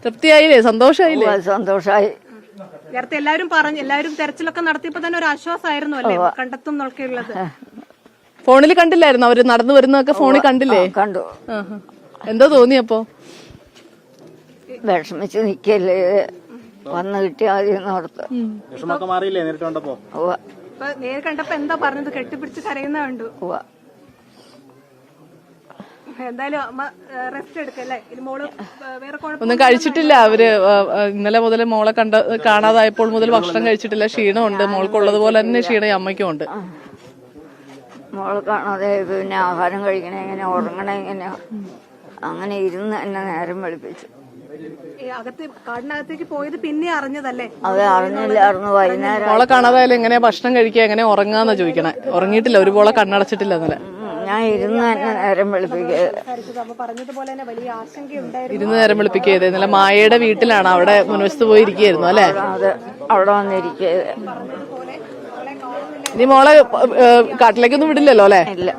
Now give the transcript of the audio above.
തൃപ്തിയായില്ലേ? സന്തോഷായില്ലേ? സന്തോഷമായി. നേരത്തെ എല്ലാവരും തെരച്ചിലൊക്കെ നടത്തിയപ്പോ തന്നെ ഒരു ആശ്വാസമായിരുന്നു അല്ലേ, കണ്ടെത്തും എന്നൊക്കെയുള്ളത്. ഫോണിൽ കണ്ടില്ലായിരുന്നു അവര് നടന്നു വരുന്നതൊക്കെ? ഫോണിൽ കണ്ടില്ലേ? കണ്ടു. എന്തോ തോന്നിയപ്പോ? വിഷമിച്ച് നിക്കല്ലേ, വന്നു കിട്ടിയ ആദ്യം ഓർത്ത്. നേരിൽ കണ്ടപ്പോ എന്താ പറഞ്ഞത്? കെട്ടിപ്പിടിച്ച് കരയുന്ന കണ്ടു. എന്തായാലും അമ്മ റെസ്റ്റ് എടുക്കല്ലേ? മോള് വേറെ ഒന്നും കഴിച്ചിട്ടില്ല. അവര് ഇന്നലെ മുതൽ മോളെ കാണാതായപ്പോൾ മുതൽ ഭക്ഷണം കഴിച്ചിട്ടില്ല. ക്ഷീണമുണ്ട്. മോൾക്കുള്ളതുപോലെ തന്നെ ക്ഷീണം അമ്മയ്ക്കും ഉണ്ട്. മോള് കാണാതെ പിന്നെ ആഹാരം കഴിക്കണ എങ്ങനെ, ഉറങ്ങണ എങ്ങനെ, അങ്ങനെ ഇരുന്ന് എന്നെ നേരം വെളുപ്പിച്ചു. കാടിനകത്തേക്ക് പോയത് പിന്നെ അറിഞ്ഞതല്ലേ? അത് അറിഞ്ഞില്ലായിരുന്നു. വൈകുന്നേരം മോളെ കാണാതായാലും എങ്ങനെയാ ഭക്ഷണം കഴിക്കുക, എങ്ങനെ ഉറങ്ങാന്നാ ചോദിക്കണേ. ഉറങ്ങിയിട്ടില്ല, ഒരു പോളെ കണ്ണടച്ചിട്ടില്ല ഇന്നലെ. ഞാൻ ഇരുന്ന് തന്നെ നേരം വെളുപ്പിക്കുക. ഇരുന്ന് നേരം വെളുപ്പിക്കുക. ഇന്നലെ മായയുടെ വീട്ടിലാണ്, അവിടെ മുൻവശത്ത് പോയി ഇരിക്കുകയായിരുന്നു അല്ലെ? അവിടെ വന്നിരിക്കുക. ഇനി മോളെ കാട്ടിലേക്കൊന്നും വിടില്ലല്ലോ അല്ലെ? ഇല്ല.